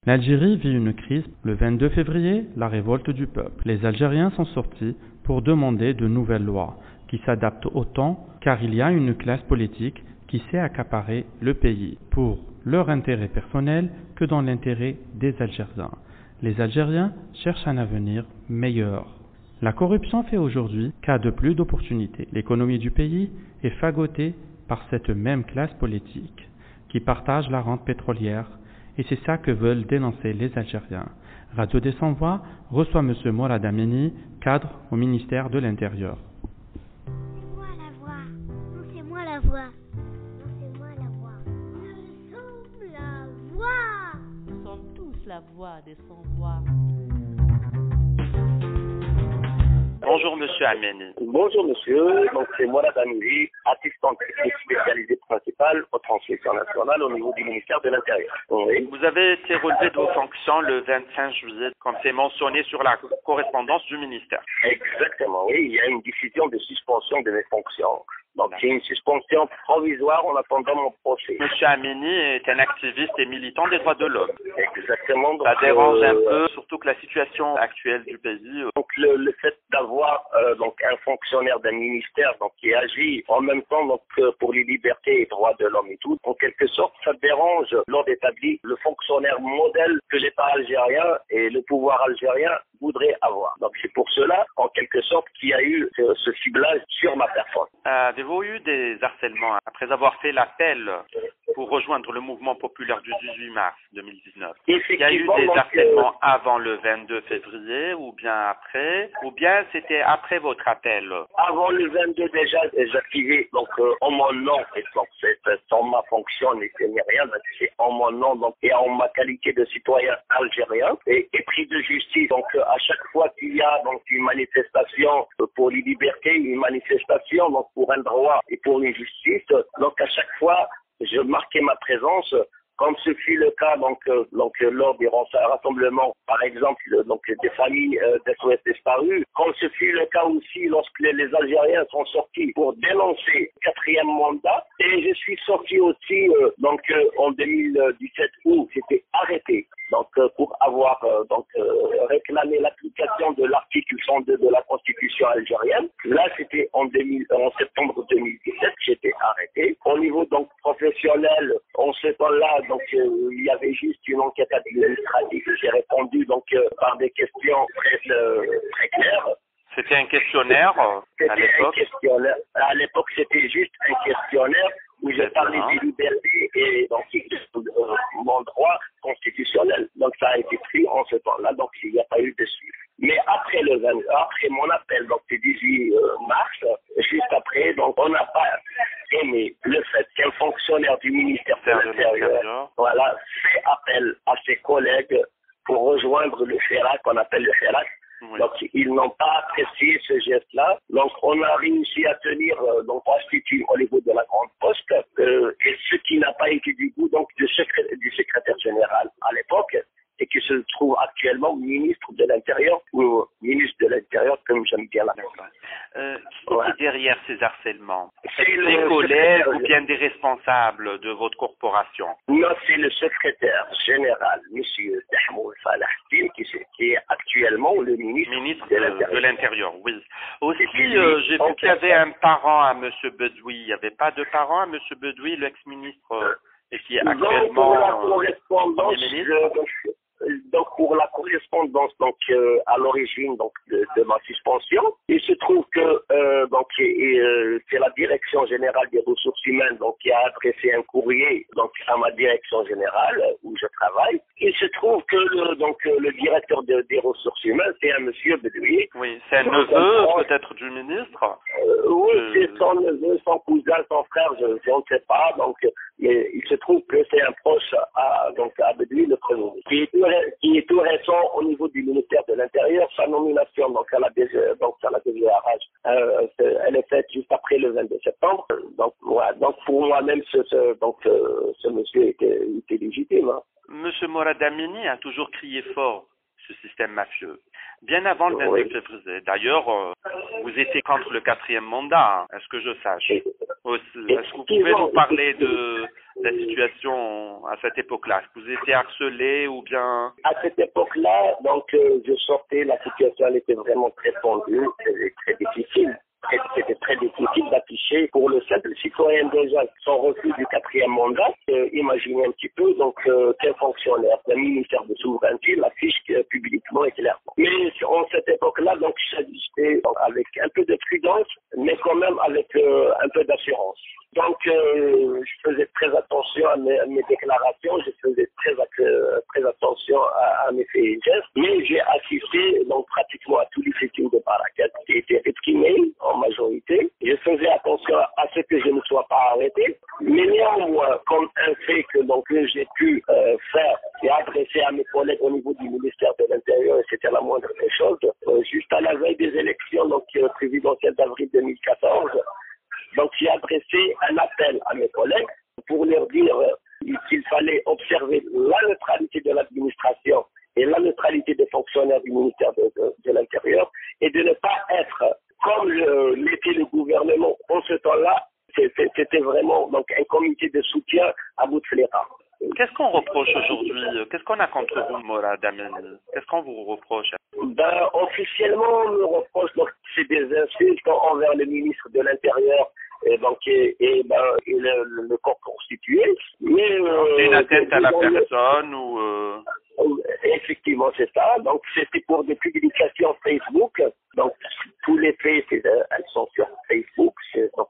L'Algérie vit une crise. Le 22 février, la révolte du peuple. Les Algériens sont sortis pour demander de nouvelles lois qui s'adaptent au temps, car il y a une classe politique qui sait accaparer le pays pour leur intérêt personnel que dans l'intérêt des Algériens. Les Algériens cherchent un avenir meilleur. La corruption fait aujourd'hui cas de plus d'opportunités. L'économie du pays est fagotée par cette même classe politique qui partage la rente pétrolière, et c'est ça que veulent dénoncer les Algériens. Radio des Sans Voix reçoit M. Morad Amini, cadre au ministère de l'Intérieur. C'est moi la voix. Non, c'est moi la voix. Non, c'est moi la voix. Nous sommes la voix. Nous sommes tous la voix des Sans Voix. Bonjour Monsieur Amini. Bonjour Monsieur, donc c'est Morad Amini, assistant technique spécialisé principal aux transmissions nationales au niveau du ministère de l'Intérieur. Oui. Vous avez été relevé de vos fonctions le 25 juillet, comme c'est mentionné sur la correspondance du ministère. Exactement, oui, il y a une décision de suspension de mes fonctions. Donc c'est une suspension provisoire en attendant mon procès. Monsieur Amini est un activiste et militant des droits de l'homme. Exactement. Donc, ça dérange un peu, surtout que la situation actuelle du pays. Donc le fait d'avoir donc un fonctionnaire d'un ministère donc qui agit en même temps donc pour les libertés et droits de l'homme et tout, en quelque sorte ça dérange l'ordre établi, le fonctionnaire modèle que l'État algérien et le pouvoir algérien voudraient avoir. Donc c'est pour cela en quelque sorte qu'il y a eu ce ciblage sur ma personne. Avez-vous eu des harcèlements après avoir fait l'appel pour rejoindre le mouvement populaire du 18 mars 2019? Il y a eu des harcèlements avant le 22 février ou bien après, ou bien c'était après votre appel? Avant le 22 déjà, j'activais donc en mon nom, et donc c'est sans ma fonction ni rien, c'est en mon nom donc, et en ma qualité de citoyen algérien et pris de justice. Donc à chaque fois qu'il y a donc une manifestation pour les libertés, une manifestation donc pour un droit et pour une justice, donc à chaque fois je marquais ma présence, comme ce fut le cas donc lors des rassemblements, par exemple donc des familles SOS disparues, comme ce fut le cas aussi lorsque les Algériens sont sortis pour dénoncer le 4e mandat, et je suis sorti aussi en 2017 où j'étais arrêté donc pour avoir réclamé l'application de l'article 102 de la Constitution algérienne. Là c'était en septembre 2017, j'étais arrêté. Au niveau donc professionnel, en ce temps-là donc il y avait juste une enquête administrative. J'ai répondu donc par des questions très claires. C'était un questionnaire à l'époque. À l'époque, c'était juste un questionnaire où je parlais des libertés et donc mon droit constitutionnel. Donc ça a été pris en ce temps-là, donc il n'y a pas eu de suite. Mais après mon appel, donc le 18 mars, juste après, donc on n'a pas aimé le fait qu'un fonctionnaire du ministère de l'Intérieur, fait appel à ses collègues pour rejoindre le FERAC, qu'on appelle le FERAC. Oui. Donc ils n'ont pas apprécié ce geste-là. Donc on a réussi à tenir l'institut au niveau de la Grande Poste, et ce qui n'a pas été du goût donc du secrétaire général à l'époque, et qui se trouve actuellement ministre de l'Intérieur, ou ministre de l'Intérieur, comme j'aime bien la qui est derrière ces harcèlements? C'est des collègues ou bien des responsables de votre corporation? Non, c'est le secrétaire général, M. Tahmoul Falahdine, qui est actuellement le ministre de l'Intérieur. Oui. Aussi, j'ai vu qu'il y avait un parent à M. Bedoui. Il n'y avait pas de parent à M. Bedoui, l'ex-ministre, et qui est actuellement ministre? Donc pour la correspondance à l'origine de ma suspension, il se trouve que c'est la direction générale des ressources humaines qui a adressé un courrier à ma direction générale où je travaille. Il se trouve que le directeur des ressources humaines, c'est un monsieur Bedoui. Oui, c'est un neveu peut-être du ministre. Oui, c'est son neveu, son cousin, son frère, je ne sais pas. Mais il se trouve que c'est un proche à Bedoui, le Premier ministre, qui est tout récent au niveau du ministère de l'Intérieur. Sa nomination à la DGRH, elle est faite juste après le 22 septembre. Donc pour moi-même, ce monsieur était légitime. Hein. Monsieur Morad Amini a toujours crié fort ce système mafieux, bien avant le 22 février. D'ailleurs, vous étiez contre le 4e mandat, est-ce que je sache? Est-ce que vous pouvez nous parler de la situation à cette époque-là? Est-ce que vous étiez harcelé ou bien... À cette époque-là, donc, je sortais, la situation elle était vraiment très tendue, très difficile. C'était très difficile d'afficher pour le simple citoyen déjà son refus du 4e mandat. Imaginez un petit peu, donc, quel fonctionnaire d'un ministère de souveraineté l'affiche publiquement et clairement. Mais en cette époque-là, donc, j'agissais avec un peu de prudence, mais quand même avec un peu d'assurance. Donc, je faisais très attention à mes déclarations, je faisais très attention à mes faits et gestes, mais j'ai assisté donc pratiquement à tous les sittings de Barakat qui étaient réprimés en majorité. Je faisais attention à ce que je ne sois pas arrêté, mais néanmoins, comme un fait que donc j'ai pu faire et adresser à mes collègues au niveau du ministère de l'Intérieur, et c'était la moindre des choses, juste à la veille des élections donc présidentielles d'avril 2014. Donc, j'ai adressé un appel à mes collègues pour leur dire qu'il fallait observer la neutralité de l'administration et la neutralité des fonctionnaires du ministère de l'Intérieur et de ne pas être comme l'était le gouvernement en ce temps-là. C'était vraiment donc un comité de soutien à bout de fléra. Qu'est-ce qu'on reproche aujourd'hui? Qu'est-ce qu'on a contre vous, Morad Amini? Qu'est-ce qu'on vous reproche? Officiellement, on me reproche donc c'est des insultes envers le ministre de l'Intérieur et le corps constitué. Mais c'est une atteinte à la personne ou effectivement, c'est ça. Donc, c'était pour des publications Facebook. Donc, tous les faits, elles sont sur Facebook, donc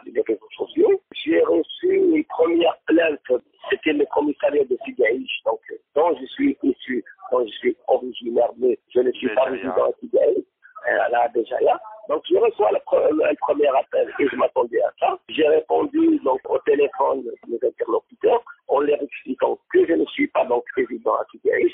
les réseaux sociaux. J'ai reçu une première plainte. C'était le commissariat de Sigaïch, donc, dont je suis issu, dont je suis originaire, mais je ne suis pas résident à Sigaïch, à la Béjaïa. Donc, je reçois un premier appel et je m'attendais à ça. J'ai répondu donc au téléphone de mes interlocuteurs en leur expliquant que je ne suis pas donc résident à Sigaïch,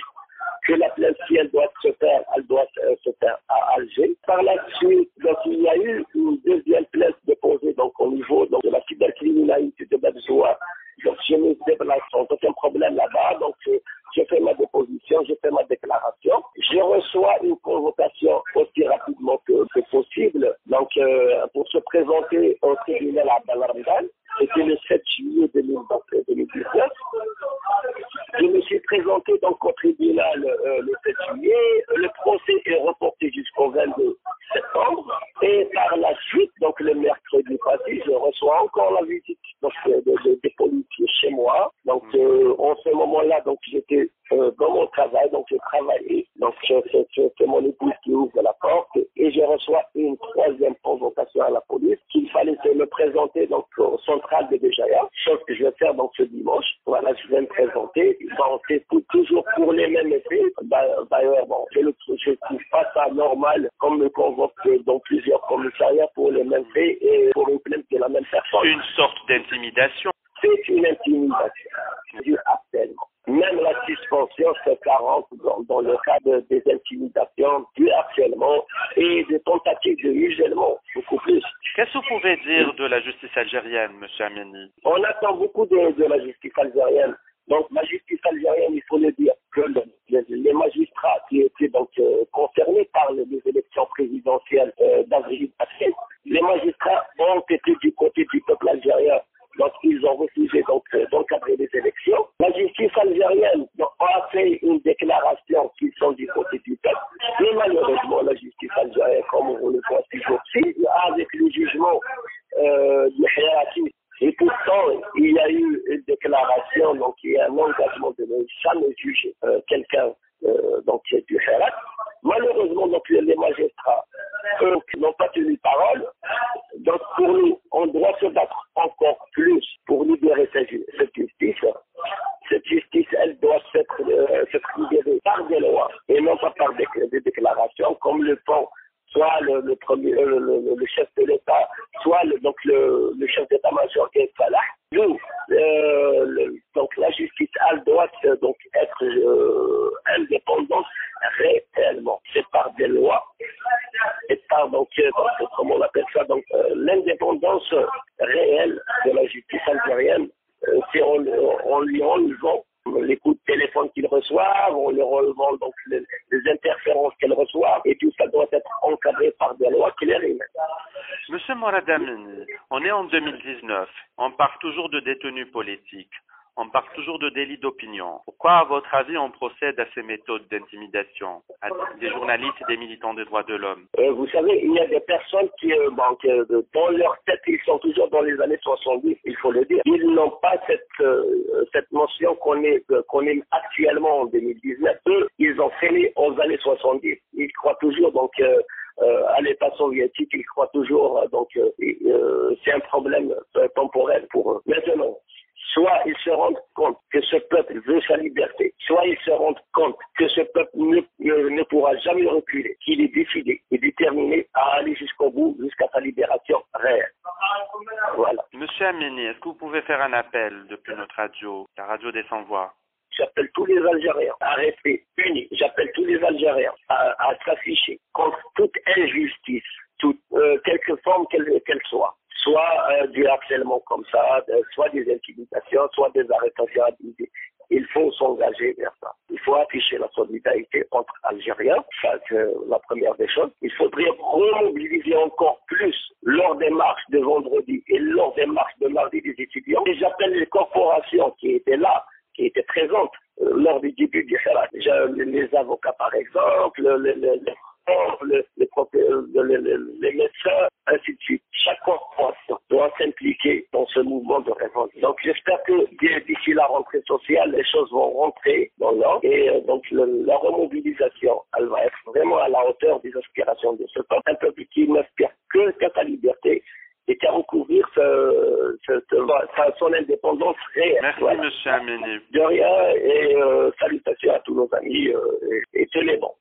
que la plainte, si elle doit se faire, elle doit se faire à Alger. Par la suite, donc, il y a eu une deuxième plainte déposée donc, au niveau donc, de la cybercriminalité de Babzoua. Donc, je me déplace sans aucun problème là-bas. Donc, j'ai fait ma déposition, j'ai fait ma déclaration. Je reçois une convocation aussi rapidement que possible. Donc, pour se présenter au tribunal à Ramadan, c'était le 7 juillet 2019. Je me suis présenté donc au tribunal le 7 juillet. Le procès est reporté jusqu'au 22 septembre. Et par la suite, donc le mercredi passé, je reçois encore la visite donc, des policiers chez moi. Donc, en ce moment-là, donc j'étais dans mon travail, donc je travaillais. Donc, c'est mon épouse qui ouvre la porte et je reçois une troisième convocation à la police qu'il fallait me présenter donc au central de Béjaïa, chose que je vais faire donc ce dimanche. Voilà, je vais me présenter. Bon, c'est toujours pour les mêmes effets. D'ailleurs, bon, je ne trouve pas ça normal comme me convoque dans plusieurs commissariats pour les mêmes faits et pour une plainte de la même personne. Une sorte d'intimidation. C'est une intimidation, du harcèlement. Même la suspension se carente dans le cadre des intimidations, du harcèlement et des tentatives de musulmans, beaucoup plus. Qu'est-ce que vous pouvez dire de la justice algérienne, M. Amini? On attend beaucoup de la justice algérienne. Donc, la justice algérienne, il faut le dire, que les magistrats qui étaient donc concernés par les élections présidentielles d'avril passé, les magistrats ont été du côté du peuple algérien. Donc, ils ont refusé d'encadrer les élections. La justice algérienne a fait une déclaration qu'ils sont du côté du peuple. Mais malheureusement, la justice algérienne, comme on le voit toujours-ci, avec le jugement du hiérarchie. Et pourtant, il y a eu une déclaration, donc il y a un engagement de ne jamais juger quelqu'un donc du hiérarchie. Malheureusement, donc les magistrats, eux, n'ont pas tenu parole. Donc pour nous, on doit se battre encore plus pour libérer cette justice. Cette justice, elle doit s'être libérée par des lois et non pas par des déclarations, comme le font soit le chef de l'État, soit le chef d'état-major qui est Salah. Nous, donc la justice, elle doit donc être indépendante réellement. C'est par des lois et par donc comment on appelle ça, donc l'indépendance réelle de la justice algérienne. C'est en lui enlevant les coups de téléphone qu'ils reçoivent, en leur enlevant donc les interférences qu'elles reçoivent, et tout ça doit être encadré par des lois claires et nettes. Monsieur Morad Amini, On est en 2019. On parle toujours de détenus politiques. On parle toujours de délits d'opinion. Pourquoi, à votre avis, on procède à ces méthodes d'intimidation à des journalistes et des militants des droits de l'homme? Vous savez, il y a des personnes qui, dans leur tête, ils sont toujours dans les années 70, il faut le dire. Ils n'ont pas cette notion qu'on est actuellement en 2019. Eux, ils ont fait aux années 70. Ils croient toujours à l'État soviétique, ils croient toujours, c'est un problème temporel pour eux. Maintenant, soit ils se rendent compte que ce peuple veut sa liberté, soit ils se rendent compte que ce peuple ne pourra jamais reculer, qu'il est décidé et déterminé à aller jusqu'au bout, jusqu'à sa libération réelle. Voilà. Monsieur Amini, est-ce que vous pouvez faire un appel depuis notre radio, la radio des sans-voix? J'appelle tous les Algériens à rester unis. J'appelle tous les Algériens à s'afficher contre toute injustice, quelque forme qu'elle soit. Soit du harcèlement comme ça, soit des intimidations, soit des arrestations abusées. Il faut s'engager vers ça. Il faut afficher la solidarité entre Algériens, ça c'est la première des choses. Il faudrait remobiliser encore plus lors des marches de vendredi et lors des marches de mardi des étudiants. Et j'appelle les corporations qui étaient là, qui étaient présentes lors du début du Salat. Les avocats par exemple, les médecins, ainsi de suite. Chaque corporation doit s'impliquer dans ce mouvement de révolte. Donc j'espère que d'ici la rentrée sociale, les choses vont rentrer dans l'ordre et la remobilisation, elle va être vraiment à la hauteur des aspirations de ce peuple. Un peuple qui n'aspire qu'à sa liberté et qu'à recouvrir son indépendance réelle. Merci, voilà. Monsieur Amini. De rien et salutations à tous nos amis et tenez bon.